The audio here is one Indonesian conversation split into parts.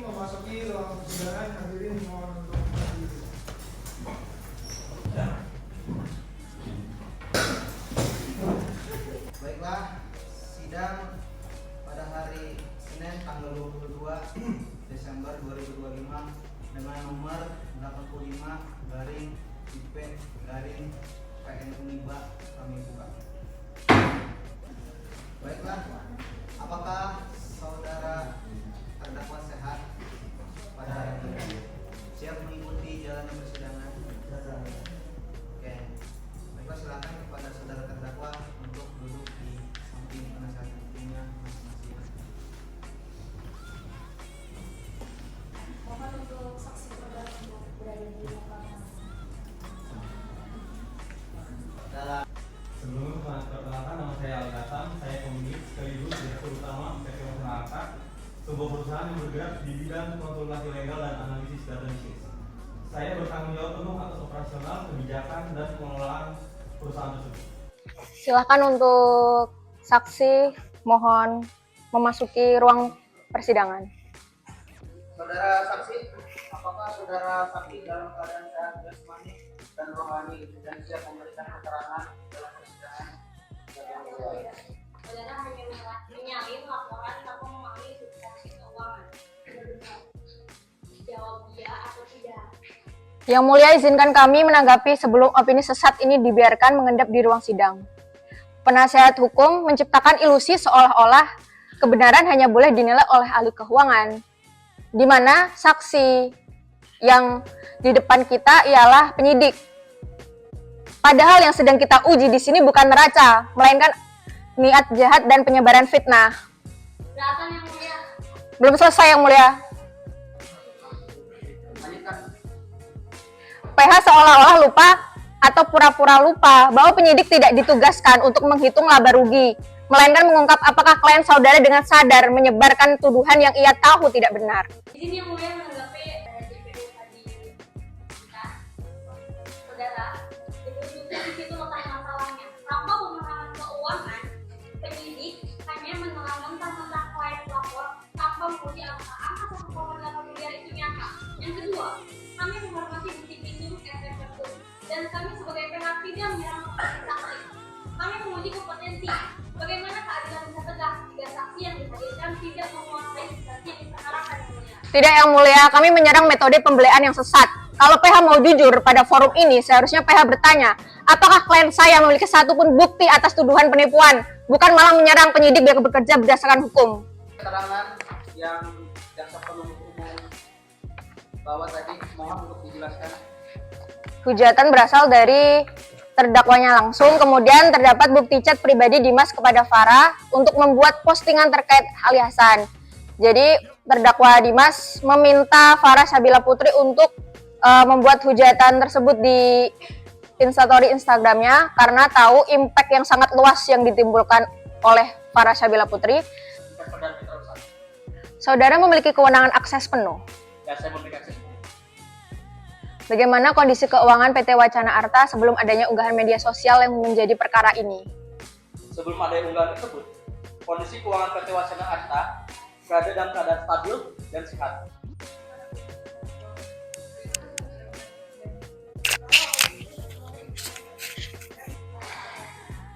Memasuki ruang persidangan, hadirin mohon untuk berdiri. Baiklah, sidang pada hari Senin tanggal 22 Desember 2025 dengan nomor 85/IP/PN-UNIBA kami buka. Baiklah, apakah saudara terdakwa sehat pada hari ini? Siap mengikuti jalannya persidangan? Oke. Baiklah, silakan kepada saudara terdakwa untuk duduk di samping penasihat hukumnya masing-masing. Mohon untuk saksi terdakwa untuk berada di lapangan. Sebelum perkenalkan, nama saya Ali Hasan, saya pemilik sekaligus direktur utama PT Wacanarta, sebuah perusahaan yang bergerak di bidang konsultasi legal dan analisis data bisnis. Saya bertanggung jawab penuh atas operasional, kebijakan, dan pengelolaan perusahaan tersebut. Silakan untuk saksi mohon memasuki ruang persidangan. Saudara saksi, apakah saudara saksi dalam keadaan sehat jasmani dan rohani dan siap memberikan keterangan dalam persidangan? Saudara hanya menyalin laporan tanpa memenuhi substansi keuangan. Jawab iya atau tidak. Yang Mulia, izinkan kami menanggapi sebelum opini sesat ini dibiarkan mengendap di ruang sidang. Penasehat hukum menciptakan ilusi seolah-olah kebenaran hanya boleh dinilai oleh ahli keuangan, di mana saksi yang di depan kita ialah penyidik. Padahal yang sedang kita uji di sini bukan neraca, melainkan niat jahat dan penyebaran fitnah. Keberatan yang mulia. Belum selesai, Yang Mulia. Lanjutkan. PH seolah-olah lupa atau pura-pura lupa bahwa penyidik tidak ditugaskan untuk menghitung laba rugi, melainkan mengungkap apakah klien saudara dengan sadar menyebarkan tuduhan yang ia tahu tidak benar. Di sini yang mulia menanggapi JPU tadi kita. Saudara, itu di situ letak masalahnya. Tanpa pemahaman keuangan, penyidik hanya menelan mentah-mentah klien lapor tanpa menguji apakah angka 1,8 miliar itu nyata. Yang kedua, kami menghormati bukti pinjam efek tertentu dan kami sebagai pihak tidak menyerang saksi. Kami menguji kompetensi. Bagaimana keadilan bisa tegak jika saksi yang dihadirkan tidak menguasai substansi yang diperkarakan yang mulia? Tidak, Yang Mulia, kami menyerang metode pembelian yang sesat. Kalau PH mau jujur pada forum ini, seharusnya PH bertanya, apakah klien saya memiliki satupun bukti atas tuduhan penipuan, bukan malah menyerang penyidik yang bekerja berdasarkan hukum. Keterangan yang jaksa penuntut umum bawa tadi mohon untuk dijelaskan. Hujatan berasal dari terdakwanya langsung, kemudian terdapat bukti chat pribadi Dimas kepada Farah untuk membuat postingan terkait Ali Hasan. Jadi terdakwa Dimas meminta Farah Sabila Putri untuk membuat hujatan tersebut di instastory Instagramnya karena tahu impact yang sangat luas yang ditimbulkan oleh Farah Sabila Putri. Saudara memiliki kewenangan akses penuh. Ya, saya memberikan akses. Bagaimana kondisi keuangan PT Wacanarta sebelum adanya unggahan media sosial yang menjadi perkara ini? Sebelum ada unggahan tersebut, kondisi keuangan PT Wacanarta berada dalam keadaan stabil dan sehat.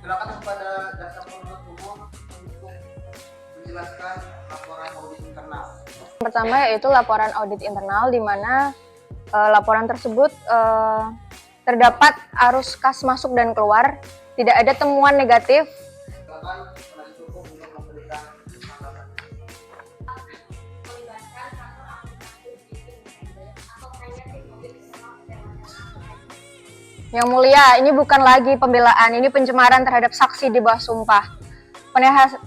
Silakan kepada jaksa penuntut umum untuk menjelaskan laporan audit internal. Pertama yaitu laporan audit internal, di mana laporan tersebut terdapat arus kas masuk dan keluar, tidak ada temuan negatif. Silakan penasihat hukum untuk memberikan tanggapan. Melibatkan kantor akuntansi independen atau hanya tim audit internal PT Wacanarta. Yang Mulia, ini bukan lagi pembelaan, ini pencemaran terhadap saksi di bawah sumpah.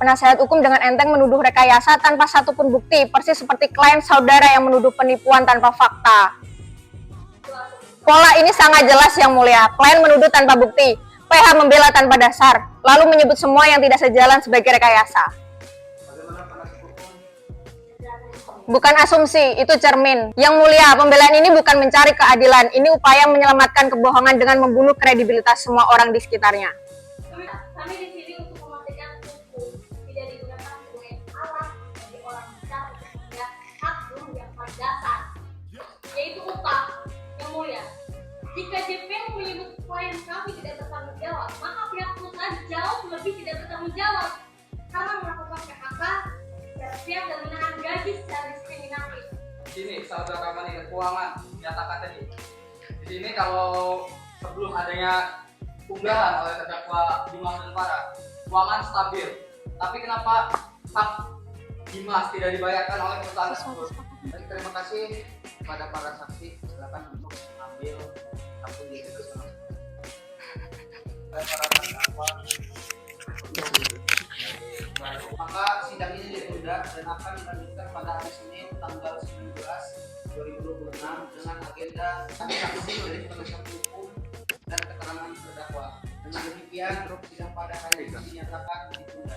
Penasehat hukum dengan enteng menuduh rekayasa tanpa satupun bukti, persis seperti klien saudara yang menuduh penipuan tanpa fakta. Pola ini sangat jelas, Yang Mulia. Klien menuduh tanpa bukti, PH membela tanpa dasar, lalu menyebut semua yang tidak sejalan sebagai rekayasa. Bagaimana penasihat hukum? Bukan asumsi, itu cermin. Yang Mulia, pembelaan ini bukan mencari keadilan, ini upaya menyelamatkan kebohongan dengan membunuh kredibilitas semua orang di sekitarnya. Kami di sini untuk memastikan hukum tidak berpihak dan menahan gaji secara diskriminatif. Sini saudara Mani keuangan menyatakan tadi. Di sini kalau sebelum adanya unggahan oleh terdakwa Dimas dan Farah, keuangan stabil. Tapi kenapa hak Dimas tidak dibayarkan oleh perusahaan tersebut? Baik, terima kasih kepada para saksi. Silakan untuk ambil akun di sana. Para terdakwa. Maka sidang ini ditunda dan akan dilanjutkan pada hari Senin tanggal 19 2026 dengan agenda saksi dari penasihat hukum dan keterangan terdakwa. Dengan demikian sidang pada hari ini dinyatakan ditunda.